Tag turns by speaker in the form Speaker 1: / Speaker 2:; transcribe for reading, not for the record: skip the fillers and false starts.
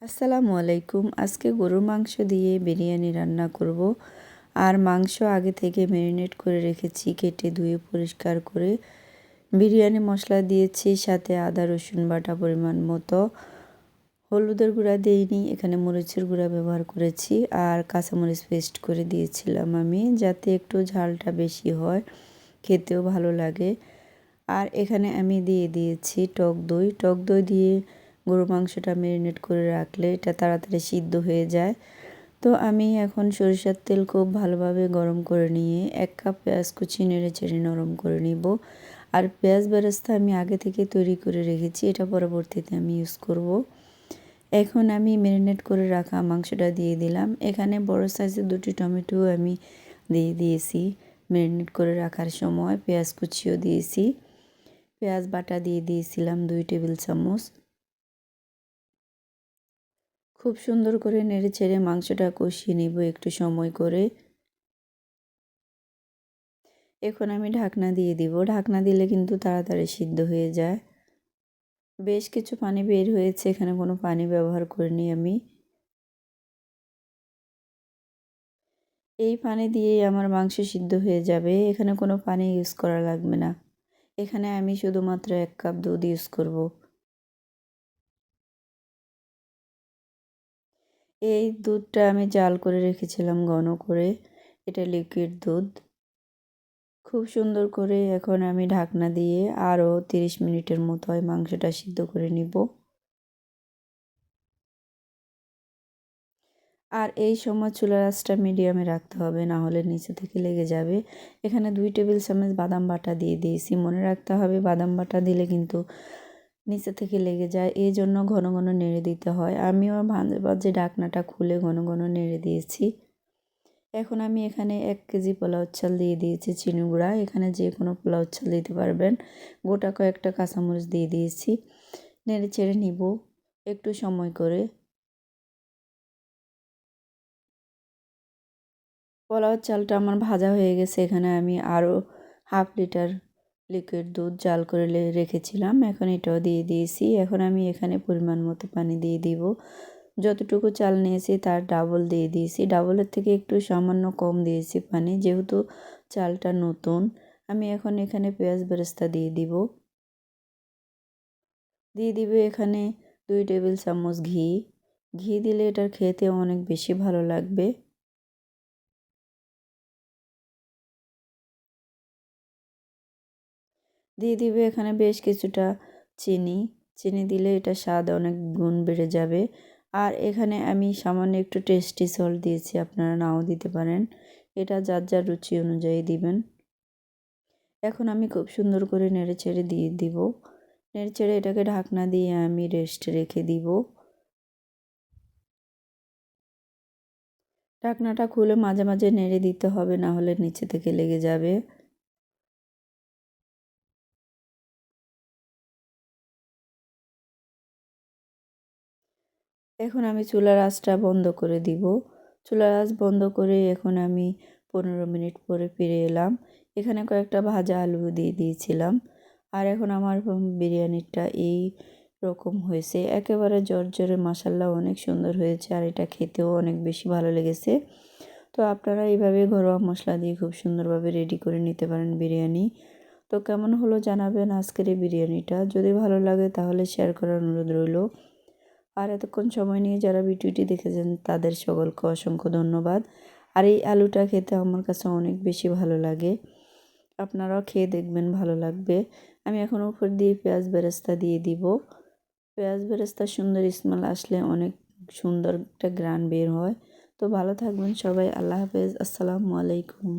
Speaker 1: আসসালামু আলাইকুম। আজকে গরুর মাংস দিয়ে বিরিয়ানি রান্না করব। আর মাংস আগে থেকে ম্যারিনেট করে রেখেছি, কেটে ধুয়ে পরিষ্কার করে। বিরিয়ানি মশলা দিয়েছি, সাথে আদা রসুন বাটা পরিমাণ মতো। হলুদের গুঁড়া দিইনি, এখানে মরিচের গুঁড়া ব্যবহার করেছি। আর কাঁচামরিচ পেস্ট করে দিয়েছিলাম আমি, যাতে একটু ঝালটা বেশি হয়, খেতেও ভালো লাগে। আর এখানে আমি দিয়ে দিয়েছি টক দই। টক দই দিয়ে গরুর মাংসটা ম্যারিনেট করে রাখলে এটা তাড়াতাড়ি সিদ্ধ হয়ে যায়। তো আমি এখন সরিষার তেল খুব ভালোভাবে গরম করে নিয়ে 1 কাপ পেঁয়াজ কুচি নেড়ে চেড়ে নরম করে নিব। আর পেঁয়াজ বেরেস্তা আমি আগে থেকে তৈরি করে রেখেছি, এটা পরবর্তীতে আমি ইউজ করব। এখন আমি ম্যারিনেট করে রাখা মাংসটা দিয়ে দিলাম। এখানে বড় সাইজের 2টি টমেটো আমি দিয়ে দিয়েছি ম্যারিনেট করে রাখার সময়। পেঁয়াজ কুচিও দিয়েছি, পেঁয়াজ বাটা দিয়ে দিয়েছিলাম 2 টেবিল চামচ। খুব সুন্দর করে নেড়ে চেড়ে মাংসটা কষিয়ে নিব একটু সময় করে। এখন আমি ঢাকনা দিয়ে দিব। ঢাকনা দিলে কিন্তু তাড়াতাড়ি সিদ্ধ হয়ে যায়। বেশ কিছু পানি বের হয়েছে, এখানে কোনো পানি ব্যবহার করিনি আমি। এই পানি দিয়েই আমার মাংস সিদ্ধ হয়ে যাবে, এখানে কোনো পানি ইউজ করা লাগবে না। এখানে আমি শুধুমাত্র 1 কাপ দুধ ইউজ করব। এই দুধটা আমি জাল করে রেখেছিলাম ঘন করে, এটা লিকুইড দুধ। খুব সুন্দর করে এখন আমি ঢাকনা দিয়ে আরও 30 মিনিটের মতো মাংসটা সিদ্ধ করে নিব। আর এই সময় চুলার আঁচটা মিডিয়ামে রাখতে হবে, না হলে নিচে থেকে লেগে যাবে। এখানে 2 টেবিল চামচ বাদাম বাটা দিয়ে দিয়েছি। মনে রাখতে হবে বাদাম বাটা দিলে কিন্তু নিচে থেকে লেগে যায়, এই জন্য ঘন ঘন নেড়ে দিতে হয়। আমিও মাঝে মাঝে ঢাকনাটা খুলে ঘন ঘন নেড়ে দিয়েছি। এখন আমি এখানে 1 কেজি পোলাও চাল দিয়ে দিয়েছি চিনি গুঁড়া। এখানে যে কোনো পোলাও চাল দিতে পারবেন। গোটা কয়েকটা কাঁচামরিচ দিয়ে দিয়েছি। নেড়ে চেড়ে নিব একটু সময় করে। পোলাওয়ের চালটা আমার ভাজা হয়ে গেছে। এখানে আমি আরও হাফ লিটার লিকুইড দুধ জাল করে রেখেছিলাম, এখন এটাও দিয়ে দিয়েছি। এখন আমি এখানে পরিমাণ মতো পানি দিয়ে দিব। যতটুকু চাল নিয়েছি তার ডাবল দিয়ে দিয়েছি, ডাবলের থেকে একটু সামান্য কম দিয়েছি পানি, যেহেতু চালটা নতুন। আমি এখন এখানে পেঁয়াজ বেরেস্তা দিয়ে দিব। এখানে 2 টেবিল চামচ ঘি। ঘি দিলে এটার খেতে অনেক বেশি ভালো লাগবে। এখানে বেশ কিছুটা চিনি। চিনি দিলে এটা স্বাদ অনেক গুণ বেড়ে যাবে। আর এখানে আমি সামান্য একটু টেস্টি সল্ট দিয়েছি, আপনারা নাও দিতে পারেন, এটা যার যার রুচি অনুযায়ী দিবেন। এখন আমি খুব সুন্দর করে নেড়ে চেড়ে দিয়ে দিব। নেড়ে চেড়ে এটাকে ঢাকনা দিয়ে আমি রেস্টে রেখে দিব। ঢাকনাটা খুলে মাঝে মাঝে নেড়ে দিতে হবে, না হলে নিচে থেকে লেগে যাবে। এখন আমি চুলার আঁচটা বন্ধ করে দিব। চুলার আঁচ বন্ধ করে এখন আমি 15 মিনিট পরে ফিরে এলাম। এখানে কয়েকটা ভাজা আলু দিয়ে দিয়েছিলাম। আর এখন আমার বিরিয়ানিটা এই রকম হয়েছে, একেবারে ঝরঝরে, মাশাআল্লাহ অনেক সুন্দর হয়েছে। আর এটা খেতেও অনেক বেশি ভালো লেগেছে। তো আপনারা এইভাবে ঘরোয়া মশলা দিয়ে খুব সুন্দরভাবে রেডি করে নিতে পারেন বিরিয়ানি। তো কেমন হলো জানাবেন আজকের এই বিরিয়ানিটা। যদি ভালো লাগে তাহলে শেয়ার করার অনুরোধ রইল। আর এতক্ষণ সময় নিয়ে যারা ভিডিওটি দেখেছেন তাদের সকলকে অসংখ্য ধন্যবাদ। আর এই আলুটা খেতে আমার কাছে অনেক বেশি ভালো লাগে, আপনারাও খেয়ে দেখবেন, ভালো লাগবে। আমি এখন উপর দিয়ে পেঁয়াজ বেরেস্তা দিয়ে দিব। পেঁয়াজ বেরেস্তার সুন্দর স্মেল আসলে অনেক সুন্দর একটা ঘ্রাণ বের হয়। তো ভালো থাকবেন সবাই, আল্লাহ হাফেজ, আসসালামু আলাইকুম।